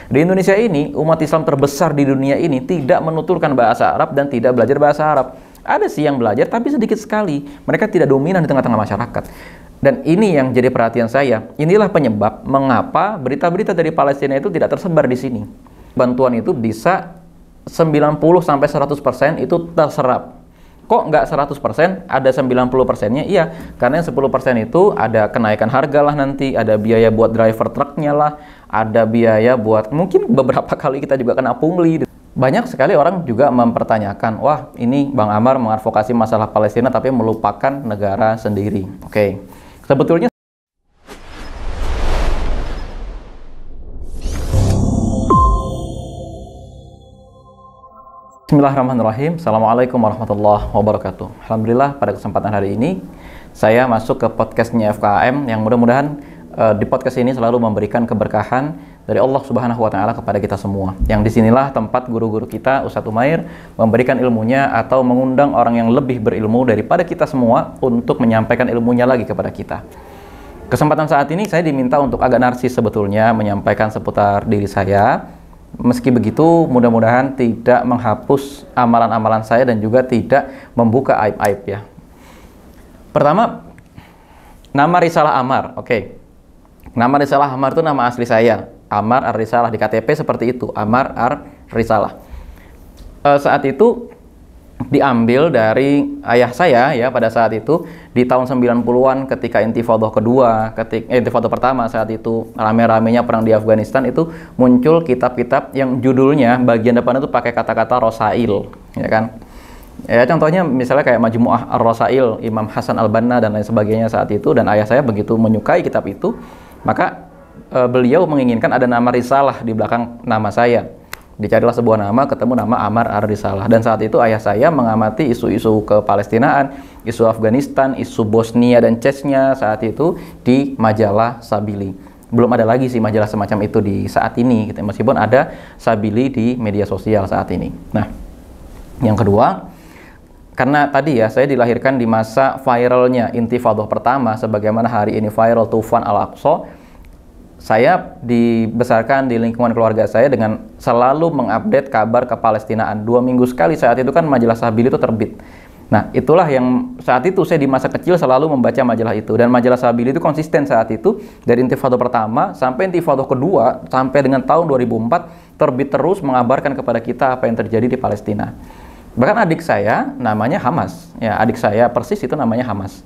Di Indonesia ini, umat Islam terbesar di dunia ini tidak menuturkan bahasa Arab dan tidak belajar bahasa Arab. Ada sih yang belajar, tapi sedikit sekali. Mereka tidak dominan di tengah-tengah masyarakat. Dan ini yang jadi perhatian saya. Inilah penyebab mengapa berita-berita dari Palestina itu tidak tersebar di sini. Bantuan itu bisa 90-100% itu terserap. Kok nggak 100%, ada 90%-nya? Iya, karena yang 10% itu ada kenaikan harga lah nanti, ada biaya buat driver truknya lah, ada biaya buat, mungkin beberapa kali kita juga kena pungli. Banyak sekali orang juga mempertanyakan, wah ini Bang Amar mengadvokasi masalah Palestina tapi melupakan negara sendiri. Oke, sebetulnya Bismillahirrahmanirrahim. Assalamualaikum warahmatullahi wabarakatuh. Alhamdulillah pada kesempatan hari ini saya masuk ke podcastnya FKM yang mudah-mudahan di podcast ini selalu memberikan keberkahan dari Allah Subhanahu wa Ta'ala kepada kita semua. Yang disinilah tempat guru-guru kita, Ustadz Umair, memberikan ilmunya atau mengundang orang yang lebih berilmu daripada kita semua untuk menyampaikan ilmunya lagi kepada kita. Kesempatan saat ini saya diminta untuk agak narsis sebetulnya menyampaikan seputar diri saya. Meski begitu, mudah-mudahan tidak menghapus amalan-amalan saya dan juga tidak membuka aib-aib ya. Pertama, nama Risalah Amar. Oke. Nama Risalah Amar itu nama asli saya. Amar Ar-Risalah, di KTP seperti itu, Amar Ar-Risalah. Saat itu diambil dari ayah saya ya pada saat itu di tahun 90-an ketika Intifadhah kedua, Intifadhah pertama saat itu rame-ramenya perang di Afghanistan, itu muncul kitab-kitab yang judulnya bagian depan itu pakai kata-kata Rosail, ya kan? Ya contohnya misalnya kayak Majmu'ah Ar-Rosail Imam Hasan Al-Banna dan lain sebagainya saat itu, dan ayah saya begitu menyukai kitab itu, maka beliau menginginkan ada nama Risalah di belakang nama saya. Dicarilah sebuah nama, ketemu nama Amar Ar-Risalah. Dan saat itu ayah saya mengamati isu-isu kepalestinaan, isu Afghanistan, isu Bosnia dan Chechnya saat itu di majalah Sabili. Belum ada lagi sih majalah semacam itu di saat ini, gitu. Meskipun ada Sabili di media sosial saat ini. Nah, yang kedua, karena tadi ya saya dilahirkan di masa viralnya Intifadhah pertama, sebagaimana hari ini viral Tufan Al-Aqsa. Saya dibesarkan di lingkungan keluarga saya dengan selalu mengupdate kabar kepalestinaan. 2 minggu sekali saat itu kan majalah Sabili itu terbit. Nah, itulah yang saat itu saya di masa kecil selalu membaca majalah itu. Dan majalah Sabili itu konsisten saat itu, dari Intifadhah pertama sampai Intifadhah kedua, sampai dengan tahun 2004, terbit terus mengabarkan kepada kita apa yang terjadi di Palestina. Bahkan adik saya namanya Hamas. Ya, adik saya persis itu namanya Hamas.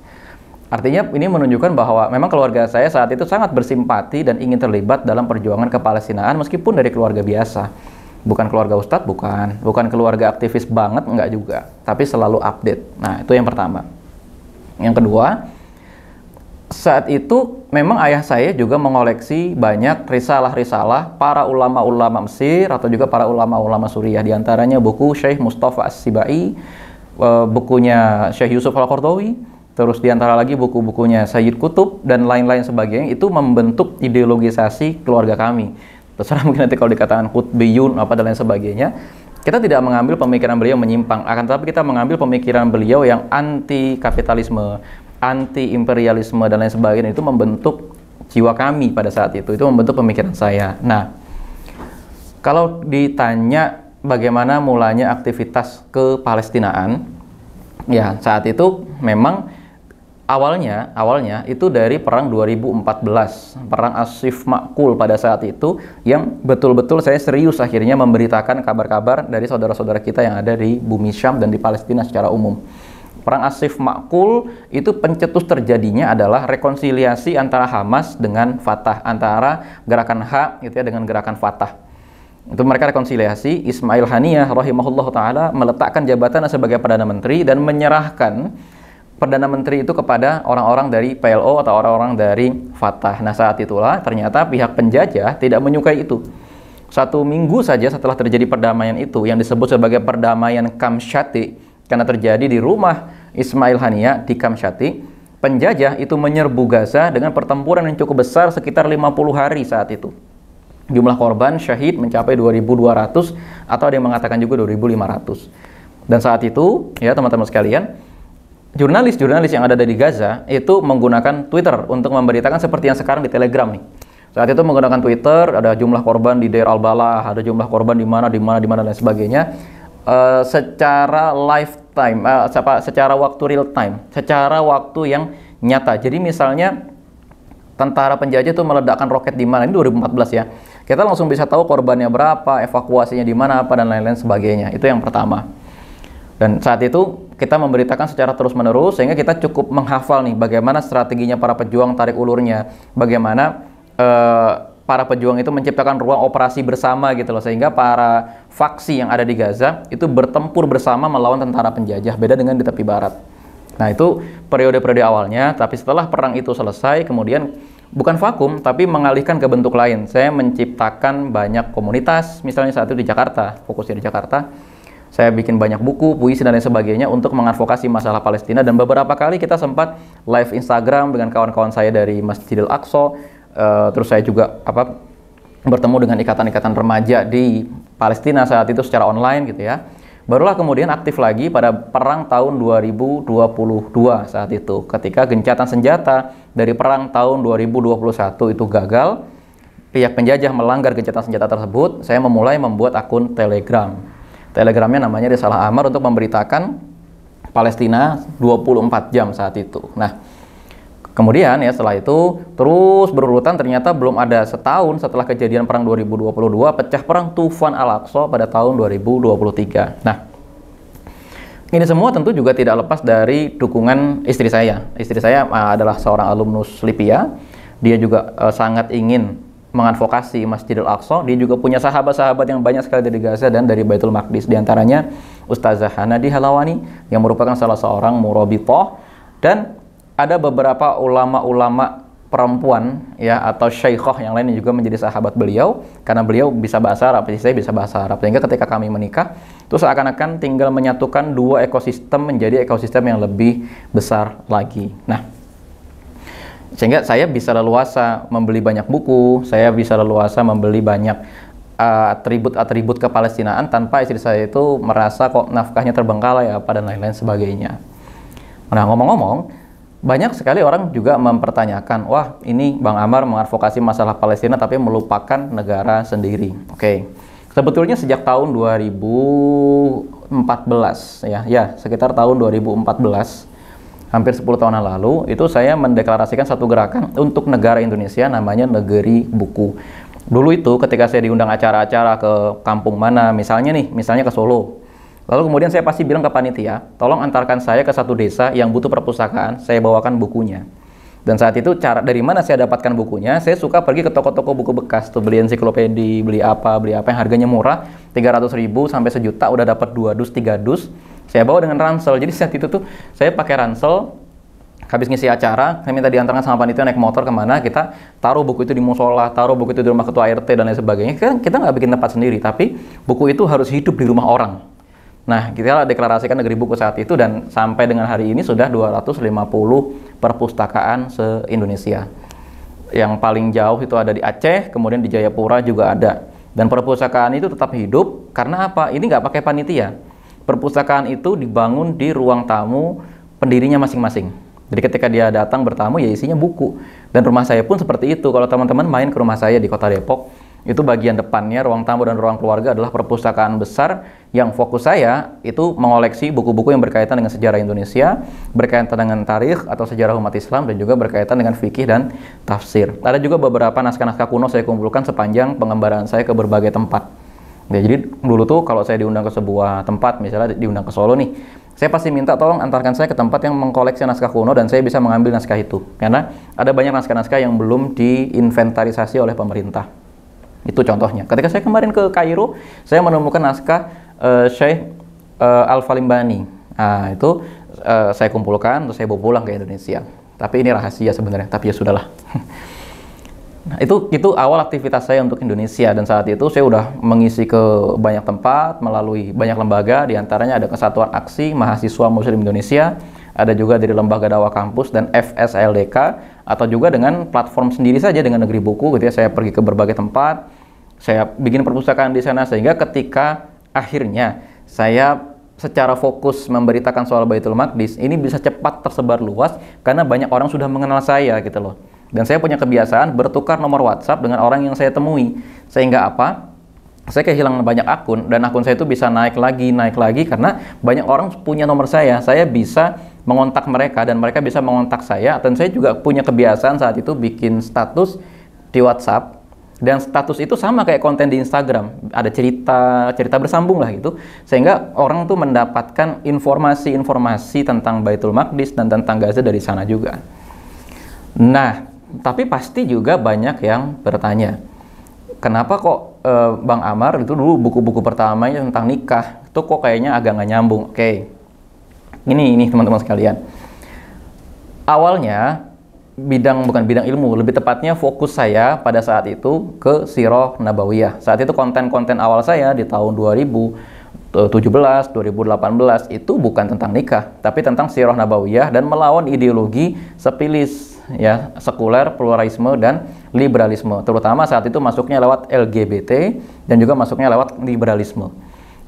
Artinya ini menunjukkan bahwa memang keluarga saya saat itu sangat bersimpati dan ingin terlibat dalam perjuangan kepalestinaan meskipun dari keluarga biasa. Bukan keluarga ustadz, bukan keluarga aktivis banget, enggak juga. Tapi selalu update. Nah, itu yang pertama. Yang kedua, saat itu memang ayah saya juga mengoleksi banyak risalah-risalah para ulama-ulama Mesir atau juga para ulama-ulama Suriah. Di antaranya buku Syekh Mustafa As-Sibai, bukunya Syekh Yusuf Al-Qaradawi, terus diantara lagi buku-bukunya Sayyid Qutb dan lain-lain sebagainya. Itu membentuk ideologisasi keluarga kami. Terserah mungkin nanti kalau dikatakan Qutbiyun apa dan lain sebagainya. Kita tidak mengambil pemikiran beliau menyimpang, akan tetapi kita mengambil pemikiran beliau yang anti kapitalisme, anti imperialisme dan lain sebagainya. Itu membentuk jiwa kami pada saat itu membentuk pemikiran saya. Nah, kalau ditanya bagaimana mulanya aktivitas kepalestinaan, ya saat itu memang awalnya itu dari perang 2014, perang Asif Makul pada saat itu, yang betul-betul saya serius akhirnya memberitakan kabar-kabar dari saudara-saudara kita yang ada di bumi Syam dan di Palestina secara umum. Perang Asif Makul itu pencetus terjadinya adalah rekonsiliasi antara Hamas dengan Fatah, antara gerakan H gitu ya dengan gerakan Fatah. Itu mereka rekonsiliasi. Ismail Haniyah rahimahullah ta'ala meletakkan jabatan sebagai Perdana Menteri dan menyerahkan Perdana Menteri itu kepada orang-orang dari PLO atau orang-orang dari Fatah. Nah, saat itulah ternyata pihak penjajah tidak menyukai itu. 1 minggu saja setelah terjadi perdamaian itu, yang disebut sebagai perdamaian Kamshati, karena terjadi di rumah Ismail Haniyah di Kamshati, penjajah itu menyerbu Gaza dengan pertempuran yang cukup besar sekitar 50 hari saat itu. Jumlah korban syahid mencapai 2.200 atau ada yang mengatakan juga 2.500. Dan saat itu, ya teman-teman sekalian, jurnalis-jurnalis yang ada di Gaza itu menggunakan Twitter untuk memberitakan seperti yang sekarang di Telegram nih. Saat itu menggunakan Twitter, ada jumlah korban di Deir al-Balah, ada jumlah korban di mana dan sebagainya. Secara lifetime, secara waktu real time, secara waktu yang nyata. Jadi misalnya tentara penjajah itu meledakkan roket di mana, ini 2014 ya. Kita langsung bisa tahu korbannya berapa, evakuasinya di mana, apa dan lain-lain sebagainya. Itu yang pertama. Dan saat itu kita memberitakan secara terus-menerus sehingga kita cukup menghafal nih bagaimana strateginya para pejuang tarik ulurnya, bagaimana para pejuang itu menciptakan ruang operasi bersama gitu loh, sehingga para faksi yang ada di Gaza itu bertempur bersama melawan tentara penjajah, beda dengan di tepi barat. Nah, itu periode-periode awalnya, tapi setelah perang itu selesai, kemudian bukan vakum, tapi mengalihkan ke bentuk lain. Saya menciptakan banyak komunitas, misalnya saat itu di Jakarta, fokusnya di Jakarta. Saya bikin banyak buku, puisi, dan lain sebagainya untuk mengadvokasi masalah Palestina, dan beberapa kali kita sempat live Instagram dengan kawan-kawan saya dari Masjidil Aqsa. Terus saya juga bertemu dengan ikatan-ikatan remaja di Palestina saat itu secara online gitu ya. Barulah kemudian aktif lagi pada perang tahun 2022 saat itu. Ketika gencatan senjata dari perang tahun 2021 itu gagal, pihak penjajah melanggar gencatan senjata tersebut, saya memulai membuat akun Telegram. Telegramnya namanya Risalah Amar untuk memberitakan Palestina 24 jam saat itu. Nah, kemudian ya setelah itu terus berurutan, ternyata belum ada setahun setelah kejadian perang 2022 pecah perang Tufan Al-Aqsa pada tahun 2023. Nah, ini semua tentu juga tidak lepas dari dukungan istri saya. Istri saya adalah seorang alumnus Lipia. Dia juga sangat ingin mengadvokasi Masjidil Aqsa. Dia juga punya sahabat-sahabat yang banyak sekali dari Gaza dan dari Baitul Maqdis. Di antaranya Ustazah Hanadi Halawani yang merupakan salah seorang murabithah, dan ada beberapa ulama-ulama perempuan ya atau syaikhah yang lain yang juga menjadi sahabat beliau, karena beliau bisa bahasa Arab, saya bisa bahasa Arab, sehingga ketika kami menikah itu seakan-akan tinggal menyatukan dua ekosistem menjadi ekosistem yang lebih besar lagi. Nah, sehingga saya bisa leluasa membeli banyak buku, saya bisa leluasa membeli banyak atribut-atribut kepalestinaan tanpa istri saya itu merasa kok nafkahnya terbengkalai apa dan lain-lain sebagainya. Nah, ngomong-ngomong, banyak sekali orang juga mempertanyakan, wah ini Bang Amar mengadvokasi masalah Palestina tapi melupakan negara sendiri. Oke. Sebetulnya sejak tahun 2014 ya sekitar tahun 2014, hampir 10 tahun yang lalu, itu saya mendeklarasikan satu gerakan untuk negara Indonesia namanya Negeri Buku. Dulu itu ketika saya diundang acara-acara ke kampung mana, misalnya ke Solo. Lalu kemudian saya pasti bilang ke panitia, tolong antarkan saya ke satu desa yang butuh perpustakaan, saya bawakan bukunya. Dan saat itu dari mana saya dapatkan bukunya, saya suka pergi ke toko-toko buku bekas, tuh beli ensiklopedi, beli apa yang harganya murah, 300.000 sampai sejuta, udah dapat 2 dus, 3 dus. Saya bawa dengan ransel. Jadi saat itu tuh saya pakai ransel, habis ngisi acara, saya minta diantarkan sama panitia naik motor kemana, kita taruh buku itu di musola, taruh buku itu di rumah ketua RT dan lain sebagainya. Kita nggak bikin tempat sendiri, tapi buku itu harus hidup di rumah orang. Nah, kita deklarasikan Negeri Buku saat itu, dan sampai dengan hari ini sudah 250 perpustakaan se-Indonesia. Yang paling jauh itu ada di Aceh, kemudian di Jayapura juga ada. Dan perpustakaan itu tetap hidup, karena apa? Ini nggak pakai panitia. Perpustakaan itu dibangun di ruang tamu pendirinya masing-masing. Jadi ketika dia datang bertamu, ya isinya buku. Dan rumah saya pun seperti itu. Kalau teman-teman main ke rumah saya di Kota Depok, itu bagian depannya, ruang tamu dan ruang keluarga adalah perpustakaan besar yang fokus saya itu mengoleksi buku-buku yang berkaitan dengan sejarah Indonesia, berkaitan dengan tarikh atau sejarah umat Islam, dan juga berkaitan dengan fikih dan tafsir. Ada juga beberapa naskah-naskah kuno saya kumpulkan sepanjang pengembaraan saya ke berbagai tempat. Ya, jadi dulu tuh kalau saya diundang ke sebuah tempat, misalnya diundang ke Solo nih, saya pasti minta tolong antarkan saya ke tempat yang mengkoleksi naskah kuno dan saya bisa mengambil naskah itu. Karena ada banyak naskah-naskah yang belum diinventarisasi oleh pemerintah. Itu contohnya. Ketika saya kemarin ke Kairo, saya menemukan naskah Syekh Al-Falimbani. Nah, itu saya kumpulkan, terus saya bawa pulang ke Indonesia. Tapi ini rahasia sebenarnya, tapi ya sudahlah. Nah, itu awal aktivitas saya untuk Indonesia, dan saat itu saya udah mengisi ke banyak tempat, melalui banyak lembaga, diantaranya ada Kesatuan Aksi Mahasiswa Muslim Indonesia, ada juga dari Lembaga Dakwah Kampus dan FSLDK, atau juga dengan platform sendiri saja dengan Negeri Buku gitu ya. Saya pergi ke berbagai tempat, saya bikin perpustakaan di sana, sehingga ketika akhirnya saya secara fokus memberitakan soal Baitul Maqdis, ini bisa cepat tersebar luas karena banyak orang sudah mengenal saya gitu loh. Dan saya punya kebiasaan bertukar nomor WhatsApp dengan orang yang saya temui. Sehingga apa? Saya kehilangan banyak akun, dan akun saya itu bisa naik lagi karena banyak orang punya nomor saya. Saya bisa mengontak mereka dan mereka bisa mengontak saya. Dan saya juga punya kebiasaan saat itu bikin status di WhatsApp, dan status itu sama kayak konten di Instagram, ada cerita bersambung lah gitu, sehingga orang tuh mendapatkan informasi tentang Baitul Maqdis dan tentang Gaza dari sana juga. Nah, tapi pasti juga banyak yang bertanya, kenapa kok Bang Amar itu dulu buku-buku pertamanya tentang nikah itu kok kayaknya agak nggak nyambung. Oke, ini teman-teman sekalian, awalnya bukan bidang ilmu, lebih tepatnya fokus saya pada saat itu ke Sirah Nabawiyah. Saat itu konten-konten awal saya di tahun 2017, 2018 itu bukan tentang nikah, tapi tentang Sirah Nabawiyah dan melawan ideologi sepilis, ya, sekuler, pluralisme dan liberalisme. Terutama saat itu masuknya lewat LGBT dan juga masuknya lewat liberalisme.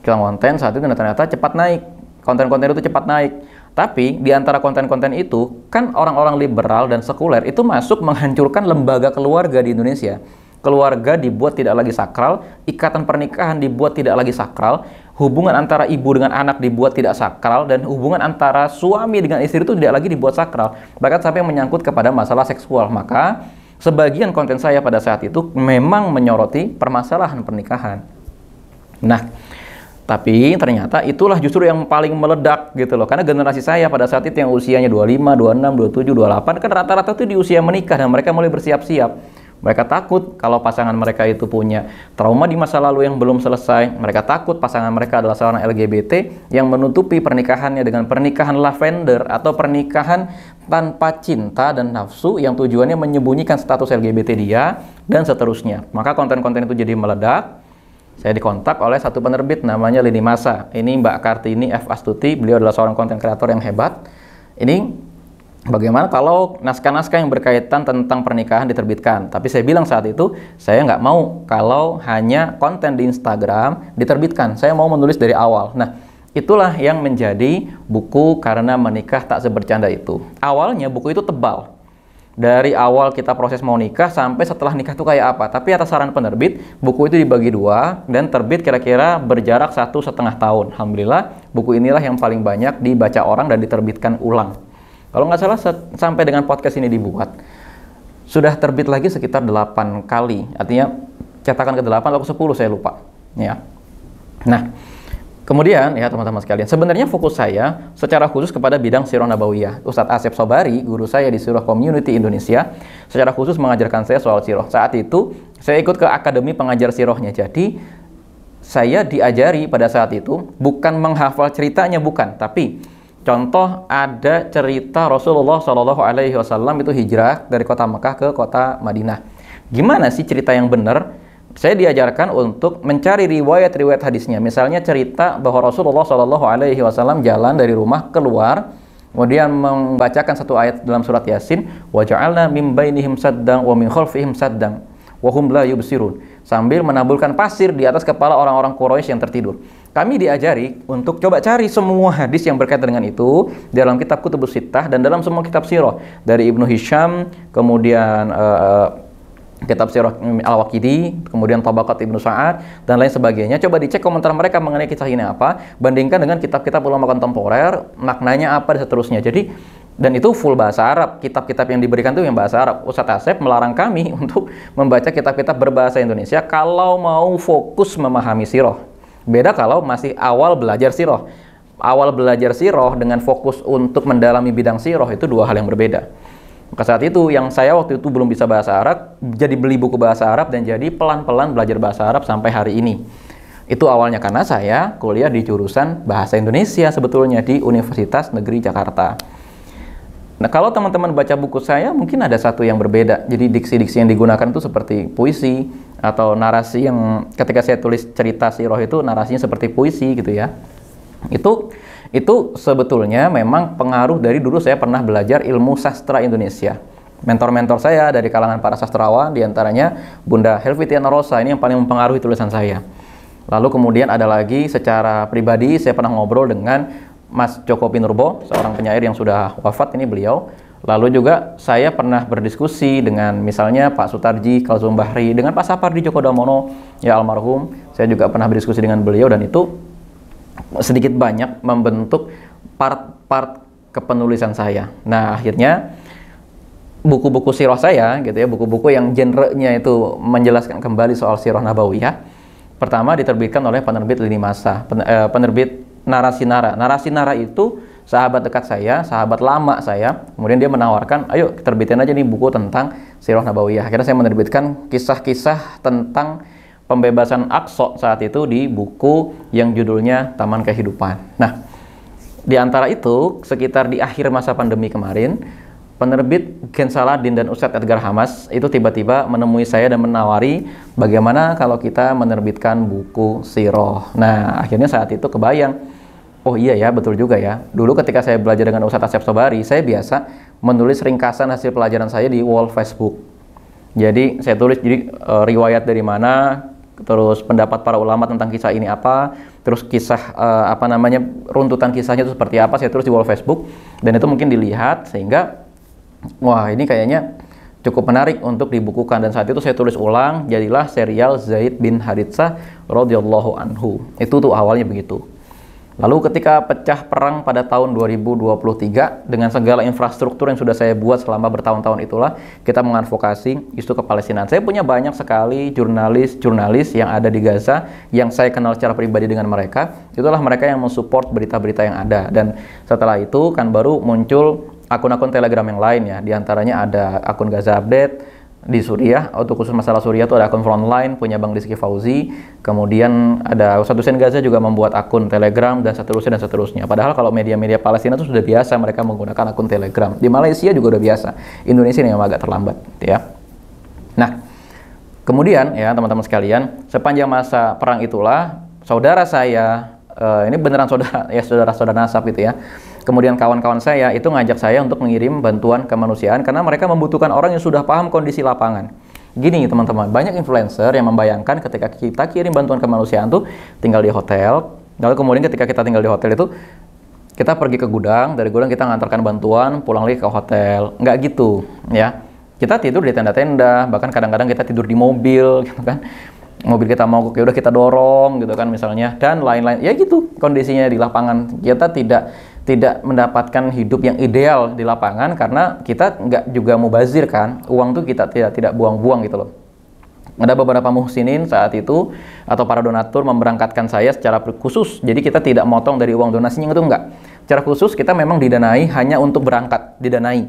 Konten saat itu ternyata cepat naik, konten-konten itu cepat naik. Tapi di antara konten-konten itu, kan orang-orang liberal dan sekuler itu masuk menghancurkan lembaga keluarga di Indonesia. Keluarga dibuat tidak lagi sakral, ikatan pernikahan dibuat tidak lagi sakral, hubungan antara ibu dengan anak dibuat tidak sakral, dan hubungan antara suami dengan istri itu tidak lagi dibuat sakral. Bahkan sampai menyangkut kepada masalah seksual. Maka sebagian konten saya pada saat itu memang menyoroti permasalahan pernikahan. Nah, tapi ternyata itulah justru yang paling meledak gitu loh. Karena generasi saya pada saat itu yang usianya 25, 26, 27, 28 kan rata-rata itu di usia menikah dan mereka mulai bersiap-siap. Mereka takut kalau pasangan mereka itu punya trauma di masa lalu yang belum selesai. Mereka takut pasangan mereka adalah seorang LGBT yang menutupi pernikahannya dengan pernikahan lavender atau pernikahan tanpa cinta dan nafsu yang tujuannya menyembunyikan status LGBT dia dan seterusnya. Maka konten-konten itu jadi meledak. Saya dikontak oleh satu penerbit namanya Lini Masa. Ini Mbak Kartini F. Astuti, beliau adalah seorang konten kreator yang hebat. Ini bagaimana kalau naskah-naskah yang berkaitan tentang pernikahan diterbitkan. Tapi saya bilang saat itu, saya nggak mau kalau hanya konten di Instagram diterbitkan. Saya mau menulis dari awal. Nah, itulah yang menjadi buku Karena Menikah Tak Sebercanda Itu. Awalnya buku itu tebal. Dari awal kita proses mau nikah sampai setelah nikah itu kayak apa. Tapi atas saran penerbit, buku itu dibagi dua dan terbit kira-kira berjarak 1,5 tahun. Alhamdulillah, buku inilah yang paling banyak dibaca orang dan diterbitkan ulang. Kalau nggak salah sampai dengan podcast ini dibuat, sudah terbit lagi sekitar 8 kali. Artinya cetakan ke-8 atau ke-10 saya lupa. Ya. Nah, kemudian ya teman-teman sekalian, sebenarnya fokus saya secara khusus kepada bidang Sirah Nabawiyah. Ustadz Asep Sobari, guru saya di Sirah Community Indonesia, secara khusus mengajarkan saya soal sirah. Saat itu saya ikut ke Akademi Pengajar Sirahnya. Jadi saya diajari pada saat itu bukan menghafal ceritanya, bukan, tapi contoh ada cerita Rasulullah SAW itu hijrah dari kota Mekah ke kota Madinah. Gimana sih cerita yang benar? Saya diajarkan untuk mencari riwayat-riwayat hadisnya. Misalnya cerita bahwa Rasulullah SAW jalan dari rumah keluar, kemudian membacakan satu ayat dalam surat Yasin, wa ja'alna min bainihim saddan wa min khalfihim saddan wa hum la yubsirun, sambil menaburkan pasir di atas kepala orang-orang Quraisy yang tertidur. Kami diajari untuk coba cari semua hadis yang berkaitan dengan itu dalam kitab Kutubus Sittah dan dalam semua kitab sirah, dari Ibnu Hisham, kemudian kitab Sirah Al-Waqidi, kemudian Tabaqat Ibnu Sa'ad, dan lain sebagainya. Coba dicek komentar mereka mengenai kisah ini apa, bandingkan dengan kitab-kitab ulama kontemporer, maknanya apa, dan seterusnya. Jadi, dan itu full bahasa Arab. Kitab-kitab yang diberikan itu yang bahasa Arab. Ustadz Asep melarang kami untuk membaca kitab-kitab berbahasa Indonesia kalau mau fokus memahami sirah. Beda kalau masih awal belajar sirah. Awal belajar sirah dengan fokus untuk mendalami bidang sirah itu dua hal yang berbeda. Maka saat itu yang saya waktu itu belum bisa bahasa Arab, jadi beli buku bahasa Arab dan jadi pelan-pelan belajar bahasa Arab sampai hari ini. Itu awalnya karena saya kuliah di jurusan Bahasa Indonesia sebetulnya di Universitas Negeri Jakarta. Nah, kalau teman-teman baca buku saya mungkin ada satu yang berbeda. Jadi diksi-diksi yang digunakan itu seperti puisi atau narasi yang ketika saya tulis cerita sirah itu narasinya seperti puisi gitu ya. Itu sebetulnya memang pengaruh dari dulu saya pernah belajar ilmu sastra Indonesia. Mentor-mentor saya dari kalangan para sastrawan, diantaranya Bunda Helvitiana Rosa, ini yang paling mempengaruhi tulisan saya. Lalu kemudian ada lagi secara pribadi, saya pernah ngobrol dengan Mas Joko Pinurbo, seorang penyair yang sudah wafat, ini beliau. Lalu juga saya pernah berdiskusi dengan misalnya Pak Sutarji Kalsum Bahri, dengan Pak Sapardi Djoko Damono, ya almarhum. Saya juga pernah berdiskusi dengan beliau dan itu sedikit banyak membentuk part-part kepenulisan saya. Nah, akhirnya buku-buku sirah saya gitu ya, buku-buku yang genrenya itu menjelaskan kembali soal sirah nabawiyah, pertama diterbitkan oleh penerbit Lini Masa, penerbit Narasi Nara. Narasi Nara itu sahabat dekat saya, sahabat lama saya. Kemudian dia menawarkan, ayo terbitin aja nih buku tentang sirah nabawiyah. Akhirnya saya menerbitkan kisah-kisah tentang pembebasan Aqsa saat itu di buku yang judulnya Taman Kehidupan. Nah, di antara itu, sekitar di akhir masa pandemi kemarin, penerbit Gen Saladin dan Ustadz Edgar Hamas itu tiba-tiba menemui saya dan menawari bagaimana kalau kita menerbitkan buku sirah. Nah, akhirnya saat itu kebayang, oh iya ya, betul juga ya. Dulu ketika saya belajar dengan Ustadz Asep Sobari, saya biasa menulis ringkasan hasil pelajaran saya di wall Facebook. Jadi saya tulis riwayat dari mana, terus pendapat para ulama tentang kisah ini apa, terus kisah runtutan kisahnya itu seperti apa, saya tulis di wall Facebook dan itu mungkin dilihat sehingga wah, ini kayaknya cukup menarik untuk dibukukan, dan saat itu saya tulis ulang, jadilah serial Zaid bin Haritsah radhiyallahu anhu. Itu tuh awalnya begitu. Lalu ketika pecah perang pada tahun 2023, dengan segala infrastruktur yang sudah saya buat selama bertahun-tahun itulah, kita mengadvokasi isu kepalestinaan. Saya punya banyak sekali jurnalis yang ada di Gaza, yang saya kenal secara pribadi dengan mereka. Itulah mereka yang mensupport berita-berita yang ada. Dan setelah itu kan baru muncul akun-akun Telegram yang lain ya. Di antaranya ada akun Gaza Update, di Suriah, untuk khusus masalah Suriah itu ada akun Frontline punya Bang Rizky Fauzi, kemudian ada Ustadz Hussein Gaza juga membuat akun Telegram dan seterusnya. Padahal kalau media-media Palestina itu sudah biasa mereka menggunakan akun Telegram. Di Malaysia juga udah biasa. Indonesia ini yang agak terlambat, ya. Nah, kemudian ya teman-teman sekalian, sepanjang masa perang itulah saudara saya, ini beneran saudara nasab gitu ya. Kemudian kawan-kawan saya itu ngajak saya untuk mengirim bantuan kemanusiaan karena mereka membutuhkan orang yang sudah paham kondisi lapangan. Gini teman-teman, banyak influencer yang membayangkan ketika kita kirim bantuan kemanusiaan tuh tinggal di hotel, lalu kemudian ketika kita tinggal di hotel itu kita pergi ke gudang, dari gudang kita ngantarkan bantuan, pulang lagi ke hotel. Nggak gitu ya. Kita tidur di tenda-tenda, bahkan kadang-kadang kita tidur di mobil gitu kan. Mobil kita mogok ya udah kita dorong gitu kan misalnya, dan lain-lain. Ya gitu kondisinya di lapangan. Kita tidak mendapatkan hidup yang ideal di lapangan karena kita nggak juga mubazir kan, uang tuh kita tidak buang-buang gitu loh. Ada beberapa muhsinin saat itu atau para donatur memberangkatkan saya secara khusus, jadi kita tidak motong dari uang donasinya, itu enggak. Secara khusus kita memang didanai hanya untuk berangkat, didanai.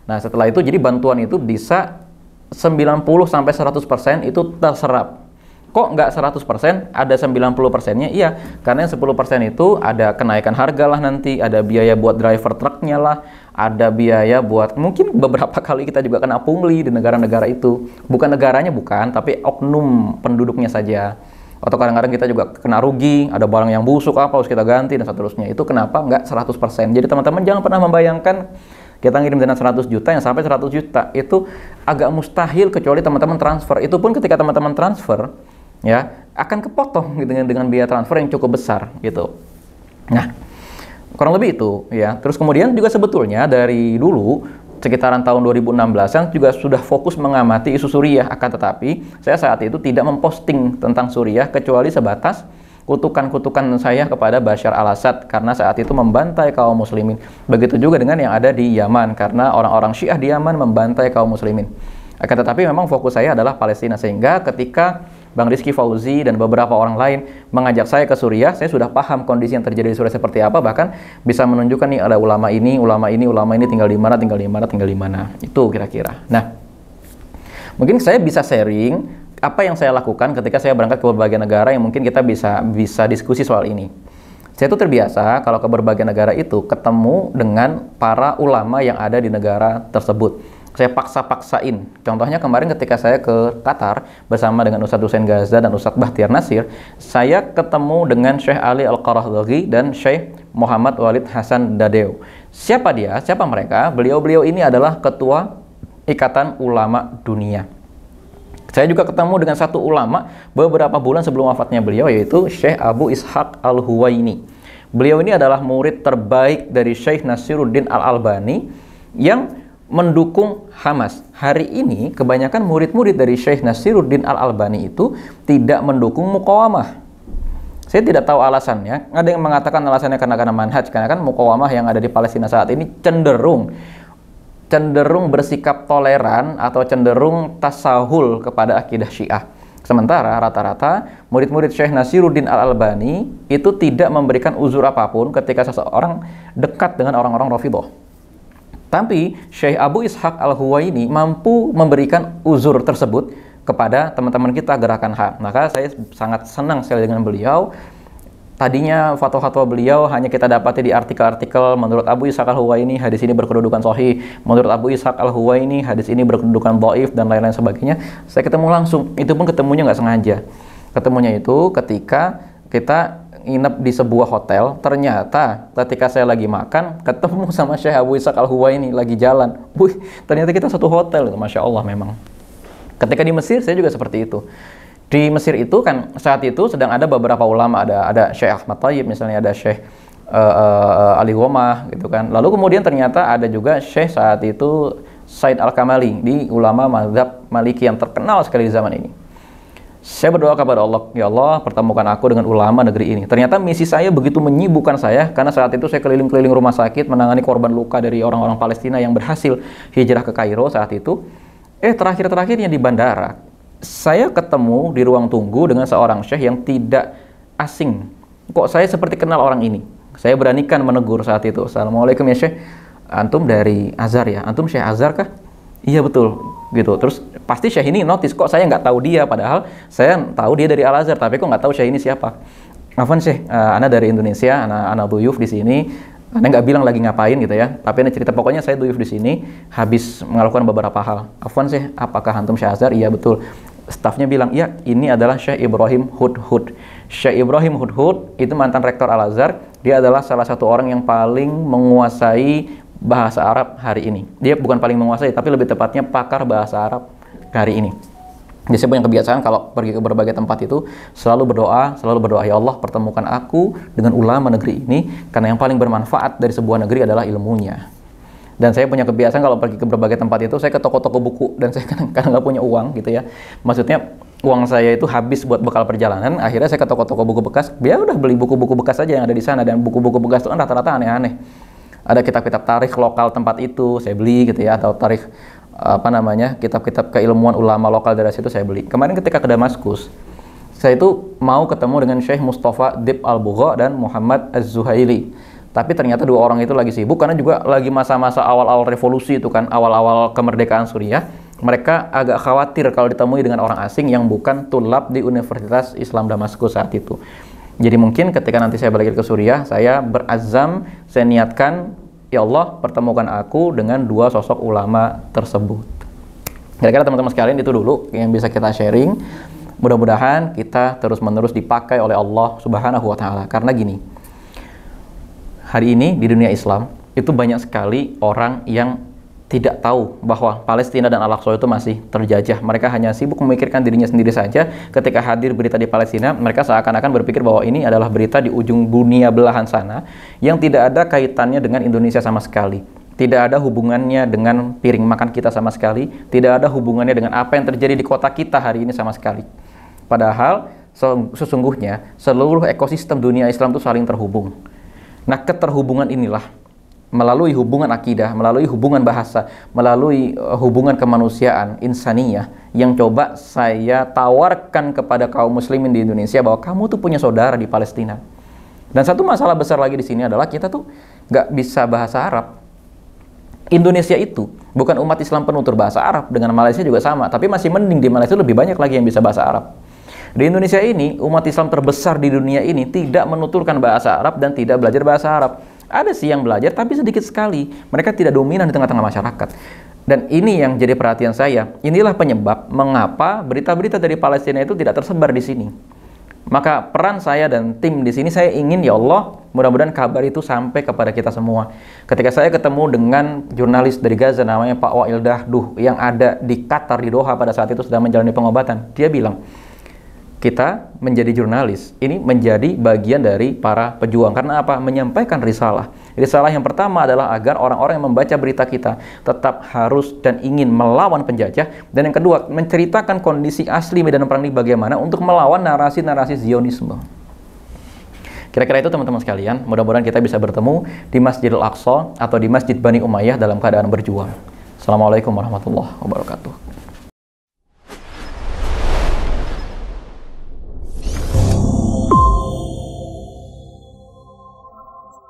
Nah setelah itu jadi bantuan itu bisa 90-100% itu terserap. Kok nggak 100%, ada 90%-nya? Iya, karena yang 10% itu ada kenaikan harga lah nanti, ada biaya buat driver truknya lah, ada biaya buat mungkin beberapa kali kita juga kena pungli di negara-negara itu. Bukan negaranya, bukan, tapi oknum penduduknya saja. Atau kadang-kadang kita juga kena rugi, ada barang yang busuk apa harus kita ganti dan seterusnya. Itu kenapa nggak 100%? Jadi teman-teman jangan pernah membayangkan kita ngirim dana 100 juta yang sampai 100 juta. Itu agak mustahil kecuali teman-teman transfer. Itu pun ketika teman-teman transfer, ya akan kepotong gitu, dengan biaya transfer yang cukup besar gitu. Nah, kurang lebih itu ya. Terus kemudian juga sebetulnya dari dulu sekitaran tahun 2016-an juga sudah fokus mengamati isu Suriah, akan tetapi saya saat itu tidak memposting tentang Suriah kecuali sebatas kutukan-kutukan saya kepada Bashar al-Assad karena saat itu membantai kaum muslimin. Begitu juga dengan yang ada di Yaman karena orang-orang Syiah di Yaman membantai kaum muslimin. Akan tetapi memang fokus saya adalah Palestina, sehingga ketika Bang Rizky Fauzi dan beberapa orang lain mengajak saya ke Suriah, saya sudah paham kondisi yang terjadi di Suriah seperti apa, bahkan bisa menunjukkan nih ada ulama ini tinggal di mana. Itu kira-kira. Nah, mungkin saya bisa sharing apa yang saya lakukan ketika saya berangkat ke berbagai negara yang mungkin kita bisa diskusi soal ini. Saya tuh terbiasa kalau ke berbagai negara itu ketemu dengan para ulama yang ada di negara tersebut. Saya paksa-paksain. Contohnya kemarin ketika saya ke Qatar bersama dengan Ustadz Hussein Gaza dan Ustadz Bahtiar Nasir, saya ketemu dengan Syekh Ali Al-Qaradawi dan Syekh Muhammad Walid Hasan Dadeu. Siapa dia? Siapa mereka? Beliau-beliau ini adalah Ketua Ikatan Ulama Dunia. Saya juga ketemu dengan satu ulama beberapa bulan sebelum wafatnya beliau, yaitu Syekh Abu Ishaq Al-Huwaini. Beliau ini adalah murid terbaik dari Syekh Nasiruddin Al-Albani yang mendukung Hamas. Hari ini kebanyakan murid-murid dari Syekh Nasiruddin Al-Albani itu tidak mendukung Muqawamah. Saya tidak tahu alasannya. Ada yang mengatakan alasannya karena manhaj, karena kan Muqawamah yang ada di Palestina saat ini cenderung bersikap toleran atau cenderung tasahul kepada akidah Syiah. Sementara rata-rata murid-murid Syekh Nasiruddin Al-Albani itu tidak memberikan uzur apapun ketika seseorang dekat dengan orang-orang Rafidhah. Tapi Syekh Abu Ishaq Al-Huwaini mampu memberikan uzur tersebut kepada teman-teman kita gerakan HAM. Maka saya sangat senang sekali dengan beliau. Tadinya fatwa-fatwa beliau hanya kita dapati di artikel-artikel. Menurut Abu Ishaq Al-Huwaini hadis ini berkedudukan sahih. Menurut Abu Ishaq Al-Huwaini hadis ini berkedudukan dhaif dan lain-lain sebagainya. Saya ketemu langsung. Itu pun ketemunya nggak sengaja. Ketemunya itu ketika kita nginep di sebuah hotel. Ternyata ketika saya lagi makan ketemu sama Syekh Abu Ishaq Al-Huwaini lagi jalan. Wih, ternyata kita satu hotel. Masya Allah memang. Ketika di Mesir saya juga seperti itu. Di Mesir itu kan saat itu sedang ada beberapa ulama, ada Syekh Ahmad Thayyib misalnya, ada Syekh Ali Gomah gitu kan. Lalu kemudian ternyata ada juga Syekh saat itu Said Al-Kamali, di ulama mazhab Maliki yang terkenal sekali di zaman ini. Saya berdoa kepada Allah, ya Allah pertemukan aku dengan ulama negeri ini. Ternyata misi saya begitu menyibukkan saya, karena saat itu saya keliling-keliling rumah sakit menangani korban luka dari orang-orang Palestina yang berhasil hijrah ke Kairo saat itu. Terakhir-terakhirnya di bandara, saya ketemu di ruang tunggu dengan seorang syekh yang tidak asing. Kok saya seperti kenal orang ini? Saya beranikan menegur saat itu. Assalamualaikum ya Syekh, antum dari Azhar ya? Antum Syekh Azhar kah? Iya betul, gitu. Terus pasti Syekh ini notice, kok saya nggak tahu dia, padahal saya tahu dia dari Al-Azhar, tapi kok nggak tahu Syekh ini siapa? Afwan Syekh, Ana dari Indonesia, Ana duyuf di sini. Ana nggak bilang lagi ngapain gitu ya, tapi ini cerita pokoknya saya duyuf di sini, habis melakukan beberapa hal. Afwan Syekh, apakah antum Syekh Azhar? Iya betul. Stafnya bilang, iya ini adalah Syekh Ibrahim Hudhud. Syekh Ibrahim Hudhud itu mantan rektor Al-Azhar. Dia adalah salah satu orang yang paling menguasai bahasa Arab hari ini. Dia bukan paling menguasai, tapi lebih tepatnya pakar bahasa Arab hari ini. Jadi saya punya kebiasaan kalau pergi ke berbagai tempat itu selalu berdoa, ya Allah pertemukan aku dengan ulama negeri ini, karena yang paling bermanfaat dari sebuah negeri adalah ilmunya. Dan saya punya kebiasaan kalau pergi ke berbagai tempat itu, saya ke toko-toko buku, dan saya kadang nggak punya uang gitu ya. Maksudnya uang saya itu habis buat bekal perjalanan, akhirnya saya ke toko-toko buku bekas, biar udah beli buku-buku bekas aja yang ada di sana, dan buku-buku bekas itu kan rata-rata aneh-aneh. Ada kitab-kitab tarikh lokal tempat itu saya beli gitu ya, atau tarikh kitab-kitab keilmuan ulama lokal dari situ saya beli. Kemarin ketika ke Damaskus, saya itu mau ketemu dengan Syekh Mustafa Dib Al-Bugha dan Muhammad Az-Zuhaili. Tapi ternyata dua orang itu lagi sibuk, karena juga lagi masa-masa awal-awal revolusi itu kan, awal-awal kemerdekaan Suriah. Mereka agak khawatir kalau ditemui dengan orang asing yang bukan tulab di Universitas Islam Damaskus saat itu. Jadi mungkin ketika nanti saya balik ke Suriah, saya berazam, saya niatkan, ya Allah pertemukan aku dengan dua sosok ulama tersebut. Kira-kira teman-teman sekalian itu dulu yang bisa kita sharing. Mudah-mudahan kita terus-menerus dipakai oleh Allah Subhanahu wa Ta'ala. Karena gini, hari ini di dunia Islam itu banyak sekali orang yang tidak tahu bahwa Palestina dan Al-Aqsa itu masih terjajah. Mereka hanya sibuk memikirkan dirinya sendiri saja. Ketika hadir berita di Palestina, mereka seakan-akan berpikir bahwa ini adalah berita di ujung dunia belahan sana yang tidak ada kaitannya dengan Indonesia sama sekali. Tidak ada hubungannya dengan piring makan kita sama sekali. Tidak ada hubungannya dengan apa yang terjadi di kota kita hari ini sama sekali. Padahal sesungguhnya seluruh ekosistem dunia Islam itu saling terhubung. Nah, keterhubungan inilah melalui hubungan akidah, melalui hubungan bahasa, melalui hubungan kemanusiaan, insaniyah, yang coba saya tawarkan kepada kaum muslimin di Indonesia bahwa kamu tuh punya saudara di Palestina. Dan satu masalah besar lagi di sini adalah kita tuh nggak bisa bahasa Arab. Indonesia itu bukan umat Islam penutur bahasa Arab, dengan Malaysia juga sama, tapi masih mending di Malaysia lebih banyak lagi yang bisa bahasa Arab. Di Indonesia ini, umat Islam terbesar di dunia ini tidak menuturkan bahasa Arab dan tidak belajar bahasa Arab. Ada sih yang belajar, tapi sedikit sekali. Mereka tidak dominan di tengah-tengah masyarakat. Dan ini yang jadi perhatian saya. Inilah penyebab mengapa berita-berita dari Palestina itu tidak tersebar di sini. Maka peran saya dan tim di sini, saya ingin, ya Allah, mudah-mudahan kabar itu sampai kepada kita semua. Ketika saya ketemu dengan jurnalis dari Gaza, namanya Pak Wail Dahduh, yang ada di Qatar, di Doha pada saat itu sedang menjalani pengobatan. Dia bilang, kita menjadi jurnalis ini menjadi bagian dari para pejuang. Karena apa? Menyampaikan risalah. Risalah yang pertama adalah agar orang-orang yang membaca berita kita tetap harus dan ingin melawan penjajah. Dan yang kedua, menceritakan kondisi asli medan perang ini bagaimana untuk melawan narasi-narasi Zionisme. Kira-kira itu teman-teman sekalian. Mudah-mudahan kita bisa bertemu di Masjidil Aqsa atau di Masjid Bani Umayyah dalam keadaan berjuang. Assalamualaikum warahmatullahi wabarakatuh.